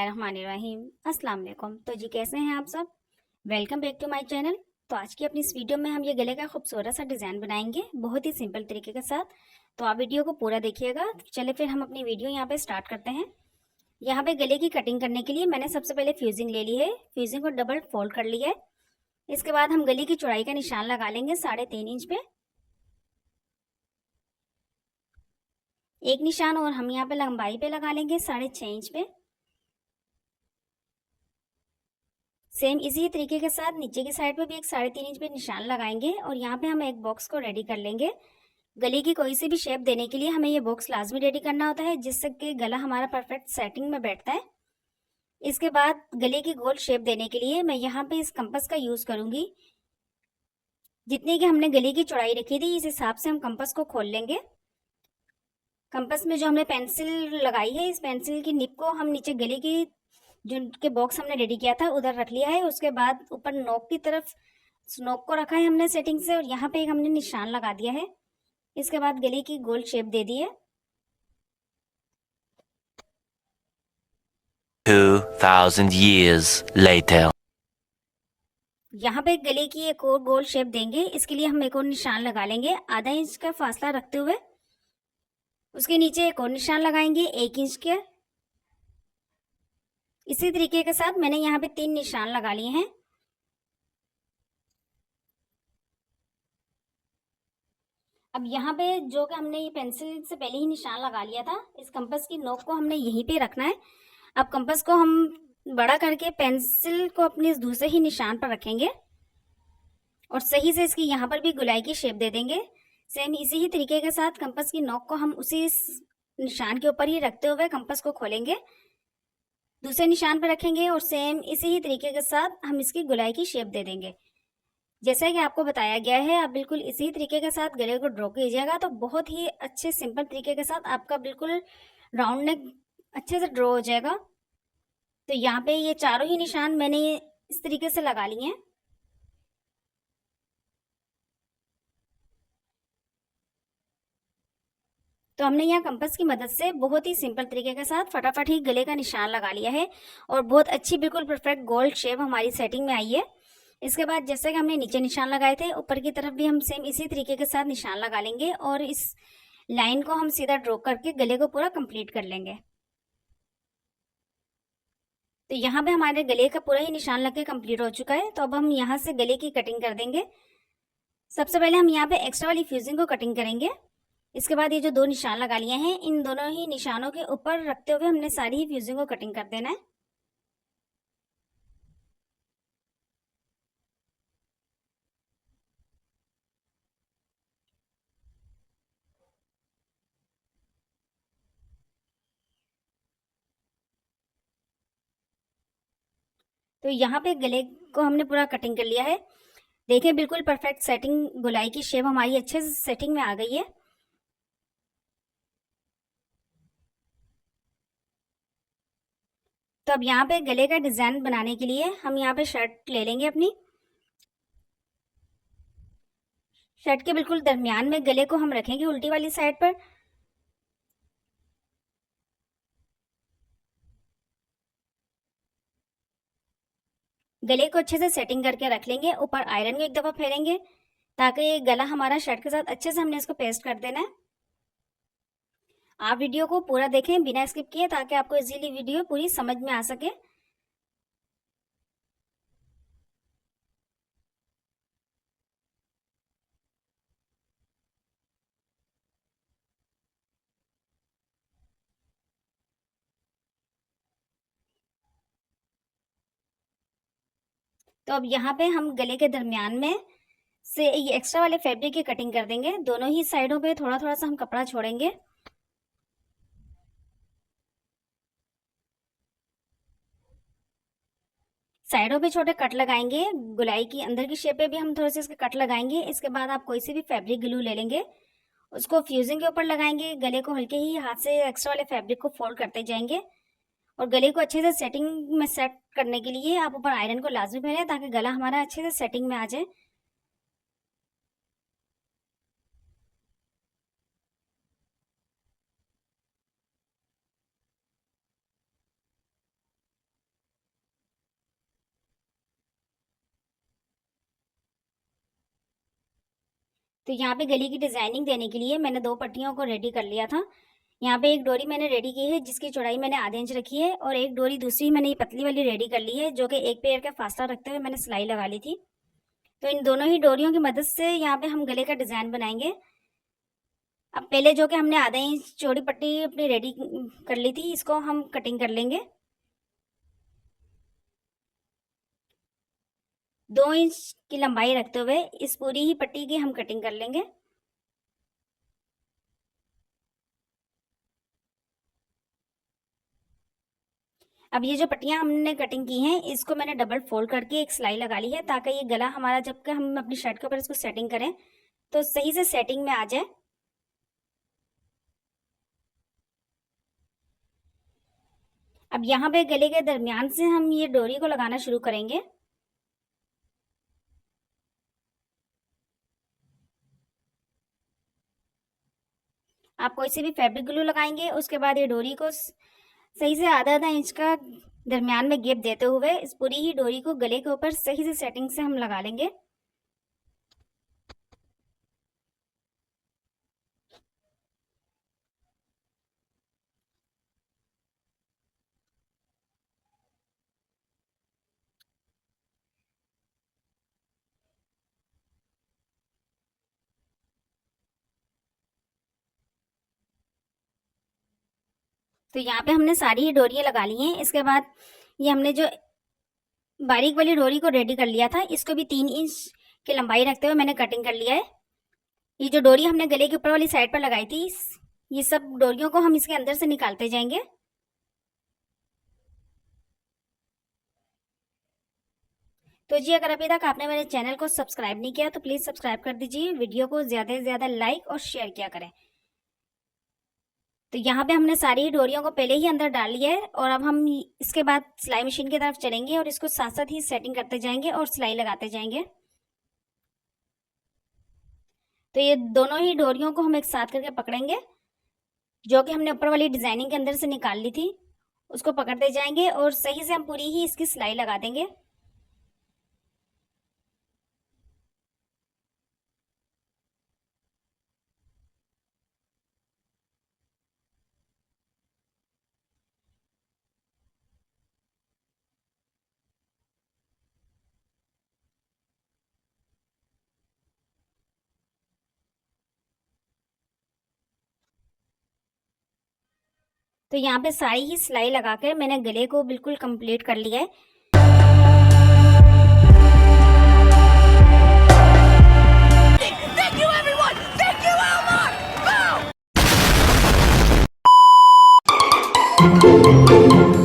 बिस्मिल्लाहिर्रहमानिर्रहीम। अस्सलाम वालेकुम। तो जी कैसे हैं आप सब? Welcome back to my channel. तो आज की अपनी इस वीडियो में हम ये गले का खूबसूरत सा डिज़ाइन बनाएंगे बहुत ही सिंपल तरीके के साथ। तो आप वीडियो को पूरा देखिएगा। चले फिर हम अपनी वीडियो यहाँ पे स्टार्ट करते हैं। यहाँ पे गले की कटिंग करने के लिए मैंने सबसे पहले फ्यूजिंग ले ली है। फ्यूजिंग को डबल फोल्ड कर लिया है। इसके बाद हम गले की चौड़ाई का निशान लगा लेंगे 3.5 इंच पे। एक निशान और हम यहाँ पे लंबाई पे लगा लेंगे 6.5 इंच पे। सेम इसी तरीके के साथ नीचे की साइड पे भी एक 3.5 इंच पे निशान लगाएंगे और यहाँ पे हम एक बॉक्स को रेडी कर लेंगे। गले की कोई सी भी शेप देने के लिए हमें ये बॉक्स लाजमी रेडी करना होता है, जिससे कि गला हमारा परफेक्ट सेटिंग में बैठता है। इसके बाद गले की गोल शेप देने के लिए मैं यहाँ पे इस कंपास का यूज करूंगी। जितनी की हमने गले की चौड़ाई रखी थी इस हिसाब से हम कंपास को खोल लेंगे। कंपास में जो हमने पेंसिल लगाई है, इस पेंसिल की निप को हम नीचे गले की जो के बॉक्स हमने रेडी किया था उधर रख लिया है। उसके बाद ऊपर नोक की तरफ नोक को रखा है हमने सेटिंग से और यहाँ पे एक हमने निशान लगा दिया है। इसके बाद गले की गोल शेप दे दी है। 2000 years later. यहाँ पे गले की एक और गोल शेप देंगे। इसके लिए हम एक और निशान लगा लेंगे आधा इंच का फासला रखते हुए। उसके नीचे एक और निशान लगाएंगे 1 इंच के। इसी तरीके के साथ मैंने यहाँ पे 3 निशान लगा लिए हैं। अब यहाँ पे जो कि हमने ये पेंसिल से पहले ही निशान लगा लिया था, इस कंपास की नोक को हमने यहीं पे रखना है। अब कंपास को हम बड़ा करके पेंसिल को अपने इस दूसरे ही निशान पर रखेंगे और सही से इसकी यहाँ पर भी गुलाई की शेप दे देंगे। सेम इसी ही तरीके के साथ कंपास की नोक को हम उसी निशान के ऊपर ही रखते हुए कंपास को खोलेंगे, दूसरे निशान पर रखेंगे और सेम इसी ही तरीके के साथ हम इसकी गुलाई की शेप दे देंगे। जैसा कि आपको बताया गया है, आप बिल्कुल इसी तरीके के साथ गले को ड्रॉ कीजिएगा तो बहुत ही अच्छे सिंपल तरीके के साथ आपका बिल्कुल राउंड नेक अच्छे से ड्रॉ हो जाएगा। तो यहाँ पे ये चारों ही निशान मैंने इस तरीके से लगा लिए हैं। तो हमने यहाँ कंपास की मदद से बहुत ही सिंपल तरीके के साथ फटाफट ही गले का निशान लगा लिया है और बहुत अच्छी बिल्कुल परफेक्ट गोल्ड शेप हमारी सेटिंग में आई है। इसके बाद जैसे कि हमने नीचे निशान लगाए थे, ऊपर की तरफ भी हम सेम इसी तरीके के साथ निशान लगा लेंगे और इस लाइन को हम सीधा ड्रॉ करके गले को पूरा कंप्लीट कर लेंगे। तो यहाँ पे हमारे गले का पूरा ही निशान लग के कंप्लीट हो चुका है। तो अब हम यहाँ से गले की कटिंग कर देंगे। सबसे पहले हम यहाँ पे एक्स्ट्रा वाली फ्यूजिंग को कटिंग करेंगे। इसके बाद ये जो 2 निशान लगा लिए हैं, इन दोनों ही निशानों के ऊपर रखते हुए हमने सारी ही फ्यूजिंग को कटिंग कर देना है। तो यहाँ पे गले को हमने पूरा कटिंग कर लिया है। देखिए बिल्कुल परफेक्ट सेटिंग, गोलाई की शेप हमारी अच्छे से सेटिंग में आ गई है। तो अब यहाँ पे गले का डिजाइन बनाने के लिए हम यहाँ पे शर्ट ले लेंगे अपनी। शर्ट के बिल्कुल दरमियान में गले को हम रखेंगे उल्टी वाली साइड पर। गले को अच्छे से सेटिंग करके रख लेंगे। ऊपर आयरन को एक दफा फेरेंगे ताकि ये गला हमारा शर्ट के साथ अच्छे से हमने इसको पेस्ट कर देना है। आप वीडियो को पूरा देखें बिना स्किप किए ताकि आपको इजीली वीडियो पूरी समझ में आ सके। तो अब यहाँ पे हम गले के दरमियान में से ये एक्स्ट्रा वाले फैब्रिक की कटिंग कर देंगे। दोनों ही साइडों पे थोड़ा थोड़ा सा हम कपड़ा छोड़ेंगे। साइडों पे छोटे कट लगाएंगे। गुलाई की अंदर की शेप पे भी हम थोड़े से इसके कट लगाएंगे। इसके बाद आप कोई सी भी फैब्रिक ग्लू ले लेंगे, उसको फ्यूजिंग के ऊपर लगाएंगे। गले को हल्के ही हाथ से एक्स्ट्रा वाले फैब्रिक को फोल्ड करते जाएंगे और गले को अच्छे से सेटिंग में सेट करने के लिए आप ऊपर आयरन को लाजमी पहने ताकि गला हमारा अच्छे से सेटिंग में आ जाए। तो यहाँ पे गले की डिजाइनिंग देने के लिए मैंने 2 पट्टियों को रेडी कर लिया था। यहाँ पे एक डोरी मैंने रेडी की है जिसकी चौड़ाई मैंने आधे इंच रखी है, और एक डोरी दूसरी मैंने ये पतली वाली रेडी कर ली है जो कि एक पैर का फासला रखते हुए मैंने सिलाई लगा ली थी। तो इन दोनों ही डोरियों की मदद से यहाँ पे हम गले का डिजाइन बनाएंगे। अब पहले जो कि हमने आधा इंच चौड़ी पट्टी अपनी रेडी कर ली थी, इसको हम कटिंग कर लेंगे। 2 इंच की लंबाई रखते हुए इस पूरी ही पट्टी की हम कटिंग कर लेंगे। अब ये जो पट्टियां हमने कटिंग की हैं, इसको मैंने डबल फोल्ड करके एक सिलाई लगा ली है, ताकि ये गला हमारा जब हम अपनी शर्ट के ऊपर इसको सेटिंग करें तो सही से सेटिंग में आ जाए। अब यहाँ पे गले के दरमियान से हम ये डोरी को लगाना शुरू करेंगे। आप कोई से भी फैब्रिक ग्लू लगाएंगे, उसके बाद ये डोरी को सही से आधा आधा इंच का दरमियान में गैप देते हुए इस पूरी ही डोरी को गले के ऊपर सही से सेटिंग से हम लगा लेंगे। तो यहाँ पे हमने सारी ही डोरियां लगा ली हैं। इसके बाद ये हमने जो बारीक वाली डोरी को रेडी कर लिया था, इसको भी 3 इंच की लंबाई रखते हुए मैंने कटिंग कर लिया है। ये जो डोरी हमने गले के ऊपर वाली साइड पर लगाई थी, ये सब डोरियों को हम इसके अंदर से निकालते जाएंगे। तो जी, अगर अभी तक आपने मेरे चैनल को सब्सक्राइब नहीं किया तो प्लीज़ सब्सक्राइब कर दीजिए, वीडियो को ज़्यादा से ज़्यादा लाइक और शेयर किया करें। तो यहाँ पे हमने सारी डोरियों को पहले ही अंदर डाल लिया है, और अब हम इसके बाद सिलाई मशीन की तरफ चलेंगे और इसको साथ साथ ही सेटिंग करते जाएंगे और सिलाई लगाते जाएंगे। तो ये दोनों ही डोरियों को हम एक साथ करके पकड़ेंगे, जो कि हमने ऊपर वाली डिजाइनिंग के अंदर से निकाल ली थी, उसको पकड़ते जाएंगे और सही से हम पूरी ही इसकी सिलाई लगा देंगे। तो यहाँ पे सारी ही सिलाई लगाकर मैंने गले को बिल्कुल कंप्लीट कर लिया है। Thank you, everyone. Thank you, Elmar. Boom.